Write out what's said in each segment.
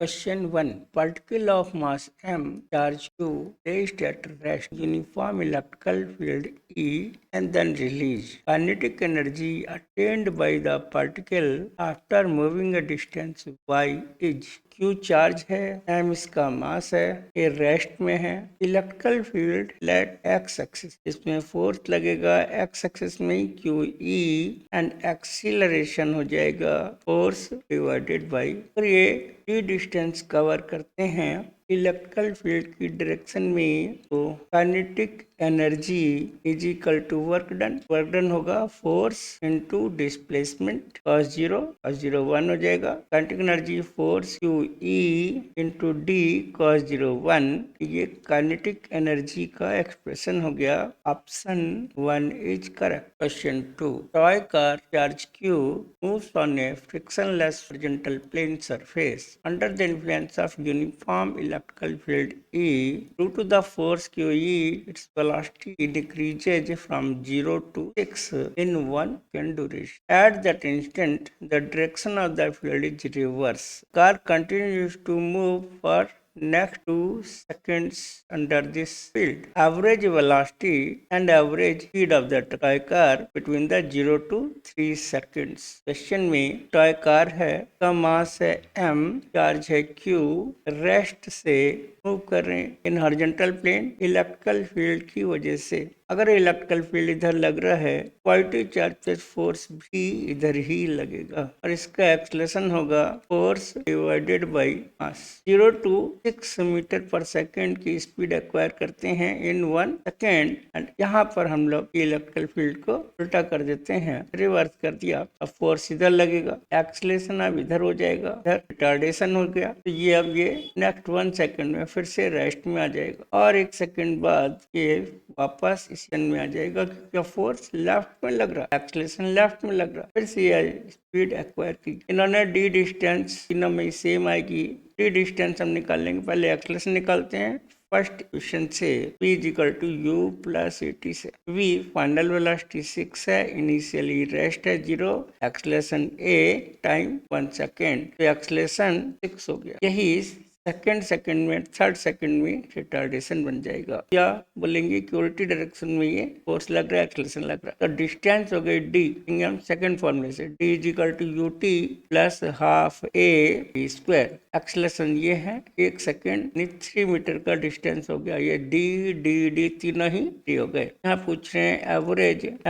Question 1. Particle of mass m, charge q, placed at rest, uniform electrical field E, and then released. Kinetic energy attained by the particle after moving a distance y is q charge है, m इसका mass है, ये rest में है. Electrical field let x axis, इसमें force लगेगा x axis में q e and acceleration हो जाएगा फोर्स डिवाइडेड बाई. और ये डी डिस्टेंस कवर करते हैं इलेक्ट्रिकल फील्ड की डायरेक्शन में, तो kinetic energy is equal to work done होगा फोर्स इनटू डिस्प्लेसमेंट cos 0 1 हो जाएगा. Kinetic energy force q e into d cos 0 1. ये काइनेटिक एनर्जी का एक्सप्रेशन हो गया. Option 1 is correct. Question 2. Toy car charge Q moves on A frictionless horizontal plane surface under the influence of uniform electrical field E. Due to the force QE, its velocity decreases from 0 to 6 in 1 second duration. At that instant, the direction of the field is reverse. Car continues to move for next 2 seconds under this field. Average velocity and average speed of the toy car between the 0 to 3 seconds. Question में toy car है, का mass है m, charge है q, rest से move कर रहे हैं in horizontal plane electrical field की वजह से. अगर इलेक्ट्रिकल फील्ड इधर लग रहा है, पॉजिटिव चार्ज प्लस फोर्स भी इधर ही लगेगा और इसका एक्सलेशन होगा force divided by mass. 0 to 6 metre पर सेकेंड की स्पीड एक्वायर करते हैं इन 1 सेकेंड. एंड यहाँ पर हम लोग इलेक्ट्रिकल फील्ड को उल्टा कर देते हैं, रिवर्स कर दिया. अब फोर्स इधर लगेगा, एक्सलेशन अब इधर हो जाएगा, इधर रिटार्डेशन हो गया. तो ये अब ये नेक्स्ट 1 सेकेंड में फिर से रेस्ट में आ जाएगा और 1 सेकेंड बाद ये वापस इस में आ जाएगा क्योंकि फोर्स लेफ्ट में लग रहा है, एक्सलेशन लेफ्ट में लग रहा है. फिर से स्पीड एक्वायर की. इन्होंने डी डिस्टेंस तीनों में सेम आएगी. डी डिस्टेंस हम निकाल लेंगे, पहले एक्सलेशन निकालते हैं. फर्स्ट इक्वेशन से v is equal to u plus at से. v फाइनल वेलोसिटी 6 है, इनिशियली रेस्ट है 0, एक्सलेशन a टाइम 1 सेकेंड, तो एक्सलेशन 6 हो गया. यही सेकंड में थर्ड सेकंड में रिटार्डेशन बन जाएगा. या बोलेंगे कि उल्टी डायरेक्शन में ये फोर्स लग रहा है, एक्सलेशन लग रहा है. तो डिस्टेंस हो गई डी, हम सेकंड फॉर्मूले से d is equal to u t plus half a square. Acceleration ये है 1 सेकेंड, 3 मीटर का डिस्टेंस हो गया. ये डी डी डी तीनों ही डी हो गए. यहाँ पूछ रहे हैं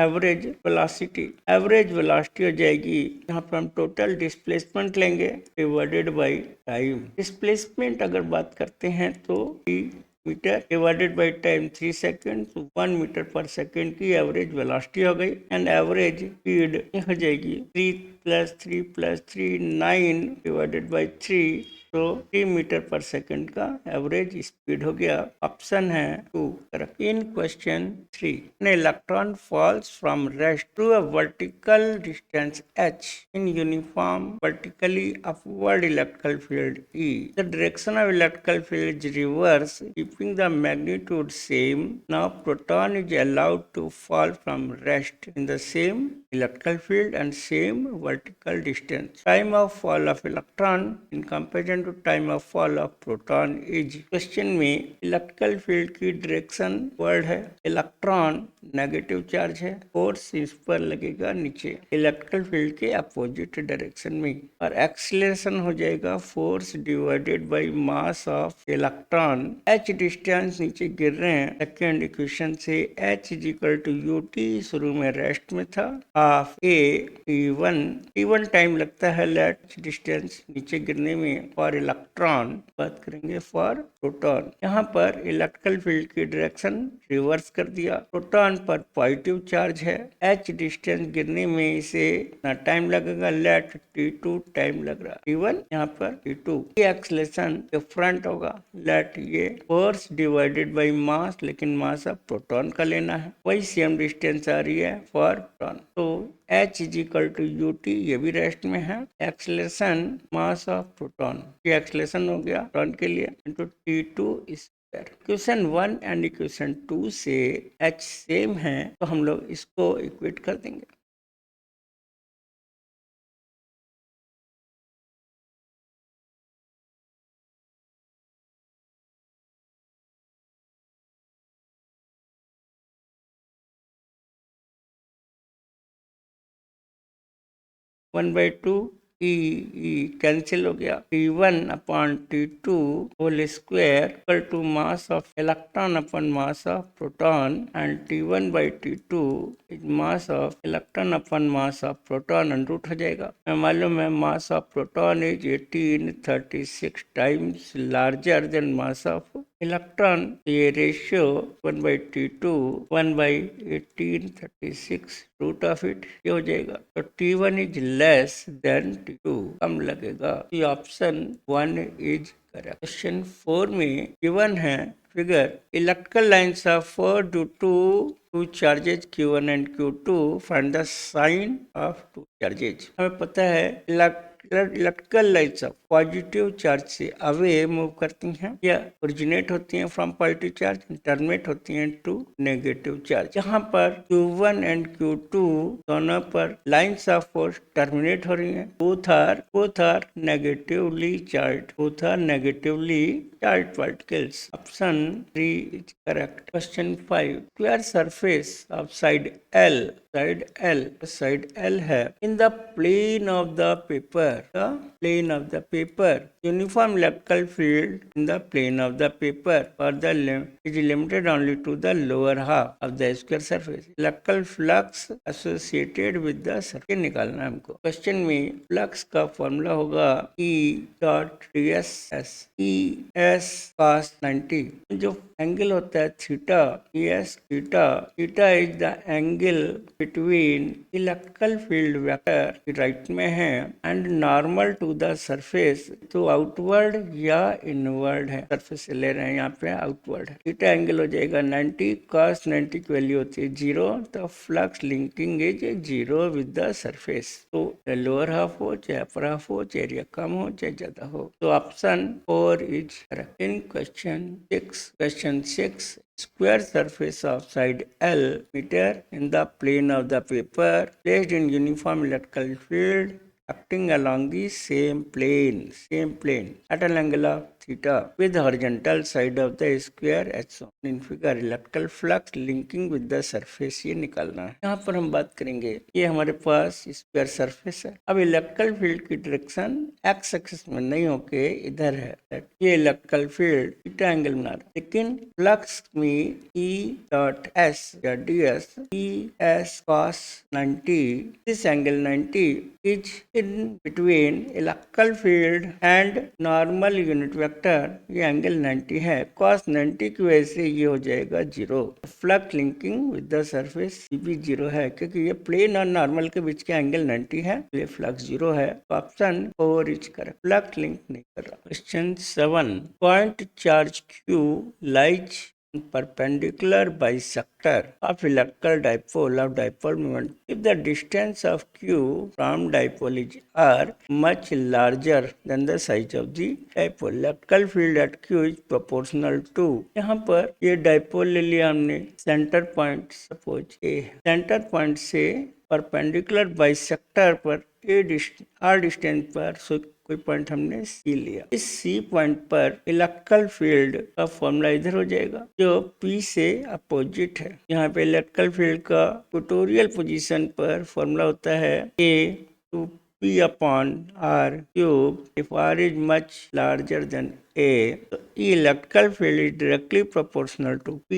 एवरेज वेलोसिटी. एवरेज वेलोसिटी हो जाएगी, यहाँ पर हम टोटल डिस्प्लेसमेंट लेंगे डिवाइडेड बाई टाइम. डिस्प्लेसमेंट अगर बात करते हैं तो metre divided by time 3 second, 1 metre पर सेकेंड की एवरेज वेलोसिटी हो गई. एंड एवरेज स्पीड हो जाएगी 3 प्लस 3 प्लस 3 9 डिवाइडेड बाई 3, तो 3 मीटर पर सेकेंड का एवरेज स्पीड हो गया. ऑप्शन है 2 correct. In question 3, an electron falls from rest to a vertical distance h in uniform vertically upward electrical field E. The direction of electrical field is reverse, keeping the magnitude same. Now proton is allowed to fall from rest in the same electrical field and same vertical distance. Time of fall of electron in comparison to time of fall of proton is. Question में electrical field की direction वर्ड है, electron negative charge है, force इस पर लगेगा नीचे electrical field के अपोजिट डायरेक्शन में, और एक्सीलरेशन हो जाएगा force divided by mass of electron. h distance नीचे गिर रहे हैं. सेकेंड इक्वेशन से h is equal to u t, शुरू में रेस्ट में था, हाफ ए t1 टाइम लगता है लेट डिस्टेंस नीचे गिरने में. फॉर इलेक्ट्रॉन बात करेंगे फॉर प्रोटॉन. यहाँ पर इलेक्ट्रिकल फील्ड की डायरेक्शन रिवर्स कर दिया. प्रोटॉन पर पॉजिटिव चार्ज है, h डिस्टेंस गिरने में इसे ना टाइम लगेगा, लेट t2 टाइम लग रहा. t1 यहाँ पर t2. ये एक्सलेशन डिफरेंट होगा, लेट ये फोर्स डिवाइडेड बाई मास, लेकिन मास अब प्रोटॉन का लेना है. वही सेम डिस्टेंस आ रही है फॉर प्रोटॉन. तो h is equal to u t, ये भी रेस्ट में है. एक्सलेशन मास ऑफ प्रोटॉन, ये एक्सलेशन हो गया प्रोटॉन के लिए, into t2 square. Question 1 and equation 2 से h सेम है, तो हम लोग इसको इक्वेट कर देंगे. 1/2 ई कैंसिल हो गया, T1/T2 whole square equal to mass of electron upon mass of proton and T1/T2 is mass of electron upon mass of proton root हो जाएगा। मैं मालूम है mass of proton is 1836 times larger than mass of electron. ये ratio 1/T2 1/1836 root of it ये हो जाएगा। तो T1 is less than T2, कम लगेगा। ये ऑप्शन 1 इज करेक्ट। क्वेश्चन 4 में गिवन है figure electrical lines of 4 due to two charges Q1 and Q2, find the sign of two charges। हमें पता है electrical lines of positive charge से away move करती हैं या ओरिजिनेट होती हैं फ्रॉम पॉजिटिव चार्ज, टर्मिनेट होती हैं टू नेगेटिव चार्ज। यहाँ पर Q1 एंड Q2 दोनों पर लाइन्स ऑफ फोर्स टर्मिनेट हो रही हैं। Both are negatively charge, both are negatively charge particles. Option 3 is correct. Question 5 square surface of side L है in the plane of the paper, uniform electrical field in the plane of the paper और the is limited only to the lower half of the square surface. Electrical flux associated with the circle निकालना है हमको। Question में flux का formula होगा E.ds ES cos 90। जो angle होता है theta, ES theta is the angle between electrical field vector right में है and normal to the surface, तो आउटवर्ड या इनवर्ड है। सरफेस से ले रहे हैं यहाँ पे आउटवर्ड है। थीटा एंगल हो जाएगा 90, cos 90 की वैल्यू होती है 0, तो flux linking is 0 with the surface. तो लोअर हाफ हो चाहे अपर हाफ हो, चाहे एरिया कम हो चाहे ज्यादा हो। तो option 4 is correct. In question 6 square surface of side L meter in the plane of the paper placed in uniform electrical field acting along the same plane at an angle of theta with horizontal side of the square as shown in figure। Electrical flux linking with the surface ये निकालना है। यहाँ पर हम बात करेंगे, ये हमारे पास स्क्वायर सरफेस है। अब इलेक्ट्रिकल फील्ड की डायरेक्शन एक्स एक्सिस में नहीं होके इधर है। ये इलेक्ट्रिकल फील्ड थीटा एंगल बना रहा है, लेकिन फ्लक्स में E.S या ds ES cos 90, this angle 90 is in between electrical field and normal unit vector। ये एंगल 90 है, cos 90 की वजह से ये हो जाएगा 0। Flux linking with the surface भी 0 है, क्योंकि ये प्लेन और नॉर्मल के बीच का एंगल 90 है, ये फ्लक्स 0 है। तो option 4 is correct. Flux link नहीं कर रहा। Question 7 point charge Q lies perpendicular bisector of electrical dipole moment if the distance of Q from dipole is R much larger than the size of the dipole। Electrical field at Q is proportional to, यहाँ पर ये dipole ले लिया हमने, centre point suppose A, centre point से perpendicular bisector पर R distance पर कोई पॉइंट हमने C लिया। इस C पॉइंट पर इलेक्ट्रिकल फील्ड का फॉर्मूला इधर हो जाएगा जो P से अपोजिट है। यहाँ पे इलेक्ट्रिकल फील्ड का इक्वेटोरियल पोजीशन पर फॉर्मूला होता है A to P upon R cube if R is much larger than A। तो electrical field is directly proportional to P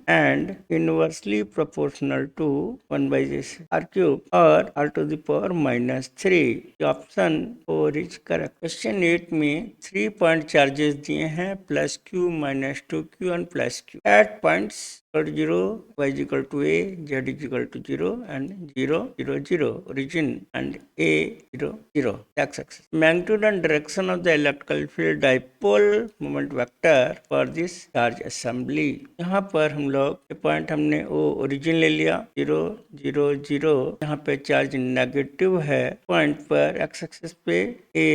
and inversely proportional to 1 by R cube or R to the power -3। Option 4 is correct. Question 8 में 3 point charges दिए हैं +Q -2Q and +Q at points 0 y is equal to A, z is equal to 0 and 0 0 0 origin and A 0 0 x-axis। magnitude and direction of the electrical field dipole moment vector for this charge assembly। यहाँ पर हम लोग point हमने O origin ले लिया 0 0 0, यहाँ पे charge negative है पॉइंट पर, x-axis पे A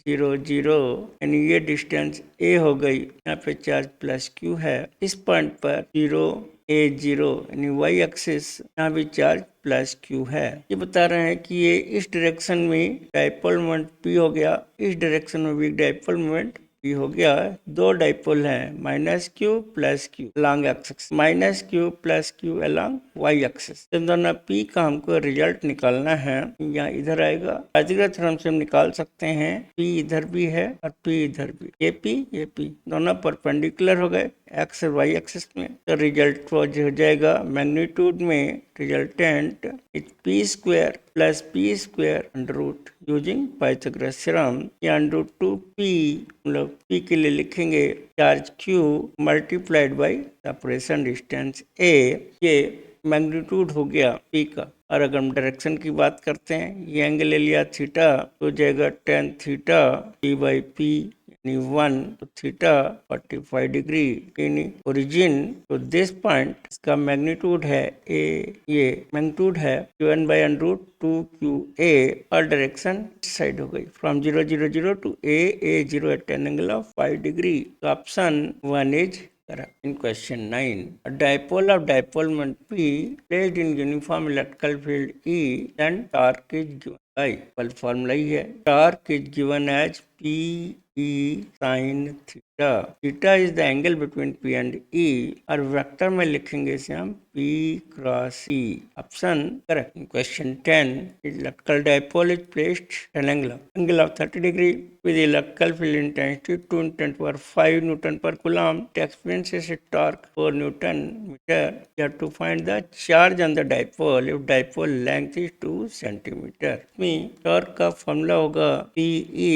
0 0 यानी ये डिस्टेंस A हो गई। यहाँ पे चार्ज +Q है, इस पॉइंट पर 0 A 0 यानी y एक्सिस, यहाँ भी चार्ज +Q है। ये बता रहे हैं कि ये इस डायरेक्शन में डाइपोल मोमेंट P हो गया, इस डायरेक्शन में भी डाइपोल मोमेंट ये हो गया, दो डाइपोल हैं, minus q plus q along axis, minus q plus q along y axis. तो दोनों पी का हमको रिजल्ट निकालना है, यहाँ इधर आएगा, पाइथागोरस थ्योरम से हम निकाल सकते हैं, पी इधर भी है और पी इधर भी, ये पी दोनों परपेंडिकुलर हो गए एक्स और वाई एक्सिस में। तो रिजल्ट हो जाएगा मैग्नीट्यूड में resultant p square plus p square under root using Pythagoras theorem, या अंडर रूट 2p, मतलब p के लिए लिखेंगे charge q multiplied by separation distance a, ये मैग्नीट्यूड हो गया p का। और अगर हम डायरेक्शन की बात करते हैं, ये एंगल ले लिया थीटा, तो जाएगा tan theta p by P, यानी 1 तो थीटा 45 डिग्री यानी ओरिजिन। तो दिस पॉइंट, इसका मैग्नीट्यूड है ए, ये मैग्नीट्यूड है q1 by under root 2qa, और डायरेक्शन साइड हो गई from 0 0 0 to a 0 at an angle of 5 degree. तो option 1 is correct. In question 9, a dipole of dipole moment P placed in uniform electrical field E, then torque is given by, well formula ही है, torque is given as P E sin theta. Theta is the angle between P and E, और vector में लिखेंगे इसे हम P cross E. Option correct. In question 10, electrical dipole is placed at an angle of 30 degree with electrical field intensity 2 × 10⁵ Newton per coulomb. It experiences a torque 4 Newton meter. You have to find the charge on the dipole if dipole length is 2 centimeter. में torque का formula होगा PE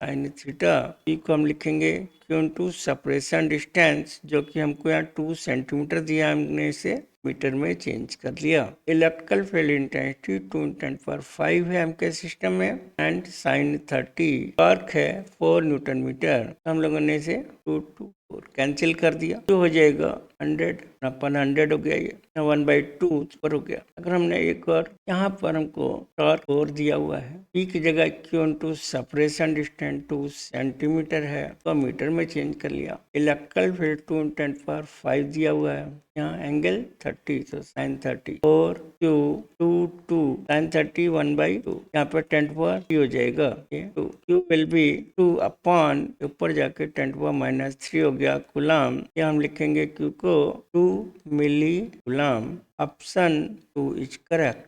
sin theta. P को हम लिखेंगे Q × separation distance, जो कि हमको यहाँ 2 सेंटीमीटर दिया, हमने इसे मीटर में चेंज कर लिया। इलेक्ट्रिकल फील्ड इंटेंसिटी 2 × 10⁵ है हमके सिस्टम में, एंड sin 30, टॉर्क है 4 न्यूटन मीटर। हम लोगों ने इसे 2 2 4 कैंसिल कर दिया, तो हो जाएगा 100 अपन 100 हो गया, ये 1/2 पर हो गया। अगर हमने एक और यहाँ पर हमको टॉर्क 4 दिया हुआ है, P की जगह Q × सेपरेशन डिस्टेंस 2 सेंटीमीटर है, तो मीटर में चेंज कर लिया। इलेक्ट्रिकल फील्ड 2 × 10⁵ दिया हुआ है, यहाँ एंगल 30, तो sin 30, 4 Q 2 2 sin 30 1/2, यहाँ पर 10⁻³ हो जाएगा, ये 2 Q विल बी 2 अपॉन ऊपर जाके 10⁻³ हो गया कूलम। यहाँ हम लिखेंगे Q को 2 मिली कूलम। Option 2 is correct.